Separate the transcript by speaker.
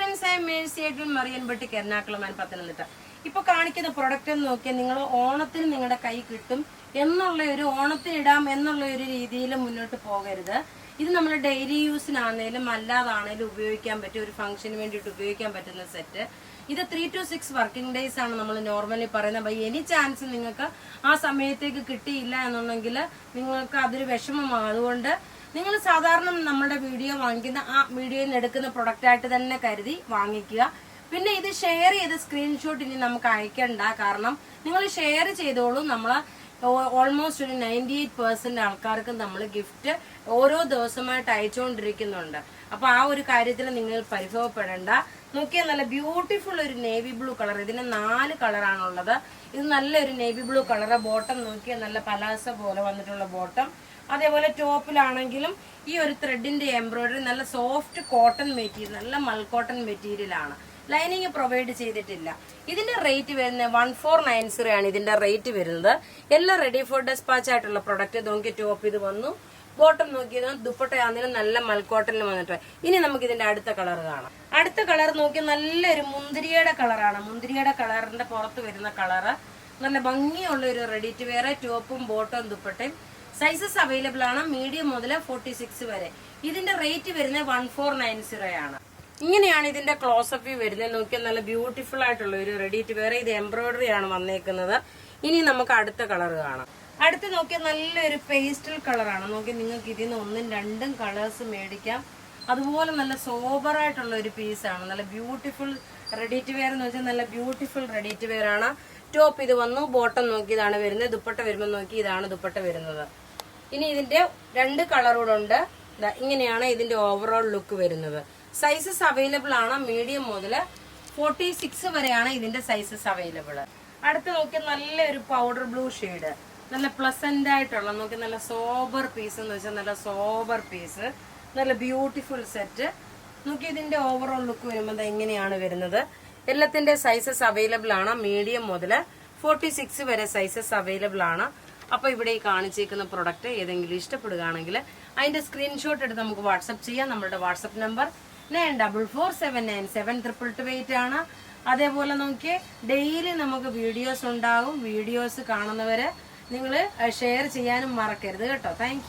Speaker 1: Friends, I am Mercy Edwin Mariyanpatti, Ernakulam and Pathanamthitta. ഇപ്പൊ കാണിക്കുന്ന product എന്ന് നോക്കിയാൽ നിങ്ങൾ ഓണത്തിന് നിങ്ങളുടെ കൈ കിട്ടും എന്നുള്ള ഒരു ഓണത്തിന് ഇടാം എന്നുള്ള ഒരു രീതിയിൽ മുന്നോട്ട് പോകരുത്. ഇത് നമ്മൾ ഡെയിലി യൂസിനാണേലും അല്ലാതാണേലും ഉപയോഗിക്കാൻ പറ്റിയ ഒരു ഫംഗ്ഷന് വേണ്ടിയിട്ട് ഉപയോഗിക്കാൻ പറ്റുന്ന സെറ്റ്. ഇത് 3 to 6 വർക്കിംഗ് ഡേയ്സ് ആണ് നമ്മൾ നോർമലി പറയുന്നത്. ബൈ എനി ചാൻസ് നിങ്ങൾക്ക് ആ സമയത്തേക്ക് കിട്ടിയില്ല എന്നുണ്ടെങ്കിൽ നിങ്ങൾക്ക് അതൊരു വിഷമമാണ്. അതുകൊണ്ട് നിങ്ങൾ സാധാരണ നമ്മുടെ വീഡിയോ വാങ്ങിക്കുന്ന ആ വീഡിയോയിൽ നിന്ന് എടുക്കുന്ന പ്രൊഡക്റ്റ് ആയിട്ട് തന്നെ കരുതി വാങ്ങിക്കുക. പിന്നെ ഇത് ഷെയർ ചെയ്ത് സ്ക്രീൻഷോട്ട് ഇനി നമുക്ക് അയക്കണ്ട. കാരണം നിങ്ങൾ ഷെയർ ചെയ്തോളൂ. നമ്മൾ ഓൾമോസ്റ്റ് ഒരു 98% ആൾക്കാർക്ക് നമ്മൾ ഗിഫ്റ്റ് ഓരോ ദിവസമായിട്ട് അയച്ചുകൊണ്ടിരിക്കുന്നുണ്ട്. അപ്പൊ ആ ഒരു കാര്യത്തിൽ നിങ്ങൾ പരിഭവപ്പെടേണ്ട. നോക്കിയാൽ നല്ല ബ്യൂട്ടിഫുൾ ഒരു നേവി ബ്ലൂ കളർ. ഇതിന് 4 കളറാണുള്ളത്. ഇത് നല്ലൊരു നേവി ബ്ലൂ കളർ. ബോട്ടം നോക്കിയാൽ നല്ല പലാസ പോലെ വന്നിട്ടുള്ള ബോട്ടം. അതേപോലെ ടോപ്പിലാണെങ്കിലും ഈ ഒരു ത്രെഡിന്റെ എംബ്രോയിഡറി നല്ല സോഫ്റ്റ് കോട്ടൺ മെറ്റീരിയൽ, നല്ല മൽക്കോട്ടൺ മെറ്റീരിയൽ ആണ്. ലൈനിങ് പ്രൊവൈഡ് ചെയ്തിട്ടില്ല. ഇതിന്റെ റേറ്റ് വരുന്നത് 1490 ആണ് ഇതിന്റെ റേറ്റ് വരുന്നത്. എല്ലാം റെഡി ഫോർ ഡെസ്പാച്ച് ആയിട്ടുള്ള പ്രൊഡക്റ്റ്. നോക്കി ടോപ്പ് ഇത് വന്നു, ബോട്ടം നോക്കിയത് ദുപ്പട്ടയാണെങ്കിലും നല്ല മൽക്കോട്ടനിൽ വന്നിട്ട്. ഇനി നമുക്ക് ഇതിന്റെ അടുത്ത കളർ കാണാം. അടുത്ത കളർ നോക്കി നല്ലൊരു മുന്തിരിയുടെ കളറാണ്. മുന്തിരിയുടെ കളറിന്റെ പുറത്ത് വരുന്ന കളറ് നല്ല ഭംഗിയുള്ള ഒരു റെഡി ടു വെയർ. ടോപ്പും ബോട്ടവും ദുപ്പട്ടയും സൈസസ് അവൈലബിൾ ആണ്. മീഡിയം മുതൽ 46 വരെ. ഇതിന്റെ റേറ്റ് വരുന്നത് 1490 ആണ്. ഇങ്ങനെയാണ് ഇതിന്റെ ക്ലോസപ്പ് വ്യൂ വരുന്നത്. നോക്കിയാൽ നല്ല ബ്യൂട്ടിഫുൾ ആയിട്ടുള്ള ഒരു റെഡി ടു വെയർ. ഇത് എംബ്രോയിഡറി ആണ് വന്നേക്കുന്നത്. ഇനി നമുക്ക് അടുത്ത കളർ കാണാം. അടുത്ത് നോക്കിയാൽ നല്ലൊരു പേസ്റ്റൽ കളറാണ്. നോക്കി നിങ്ങൾക്ക് ഇതിൽ നിന്ന് 1ഉം 2ഉം കളേഴ്സ് മേടിക്കാം. അതുപോലെ നല്ല സോബർ ആയിട്ടുള്ള ഒരു പീസാണ്. നല്ല ബ്യൂട്ടിഫുൾ റെഡി ടു വെയർ എന്ന് വെച്ചാൽ നല്ല ബ്യൂട്ടിഫുൾ റെഡി ടു വെയർ ആണ്. ടോപ്പ് ഇത് വന്നു, ബോട്ടം നോക്കി ഇതാണ് വരുന്നത്. ദുപ്പട്ട വരുമ്പോൾ നോക്കി ഇതാണ് ദുപ്പട്ട വരുന്നത്. ഇനി ഇതിന്റെ 2 കളറൂടെ ഉണ്ട്. ഇങ്ങനെയാണ് ഇതിന്റെ ഓവറോൾ ലുക്ക് വരുന്നത്. സൈസസ് അവൈലബിൾ ആണ്. മീഡിയം മുതൽ 46 വരെയാണ് ഇതിന്റെ സൈസസ് അവൈലബിൾ. അടുത്ത് നോക്കി നല്ലൊരു പൗഡർ ബ്ലൂ ഷെയ്ഡ്. നല്ല പ്ലസന്റ് ആയിട്ടുള്ള നോക്കി നല്ല സോബർ പീസ് എന്ന് വെച്ചാൽ നല്ല സോബർ പീസ്. നല്ല ബ്യൂട്ടിഫുൾ സെറ്റ്. നോക്കി ഇതിന്റെ ഓവറോൾ ലുക്ക് വരുമ്പോൾ എങ്ങനെയാണ് വരുന്നത്. എല്ലാത്തിന്റെ സൈസസ് അവൈലബിൾ ആണ്. മീഡിയം മുതൽ 46 വരെ സൈസസ് അവൈലബിൾ ആണ്. അപ്പൊ ഇവിടെ ഈ കാണിച്ചേക്കുന്ന പ്രൊഡക്റ്റ് ഏതെങ്കിലും ഇഷ്ടപ്പെടുകയാണെങ്കിൽ അതിന്റെ സ്ക്രീൻഷോട്ട് എടുത്ത് നമുക്ക് വാട്സപ്പ് ചെയ്യാം. നമ്മുടെ വാട്സപ്പ് നമ്പർ 9447972228 ആണ്. അതേപോലെ നോക്കി ഡെയിലി നമുക്ക് വീഡിയോസ് ഉണ്ടാകും. വീഡിയോസ് കാണുന്നവരെ നിങ്ങൾ ഷെയർ ചെയ്യാനും മറക്കരുത് കേട്ടോ. താങ്ക്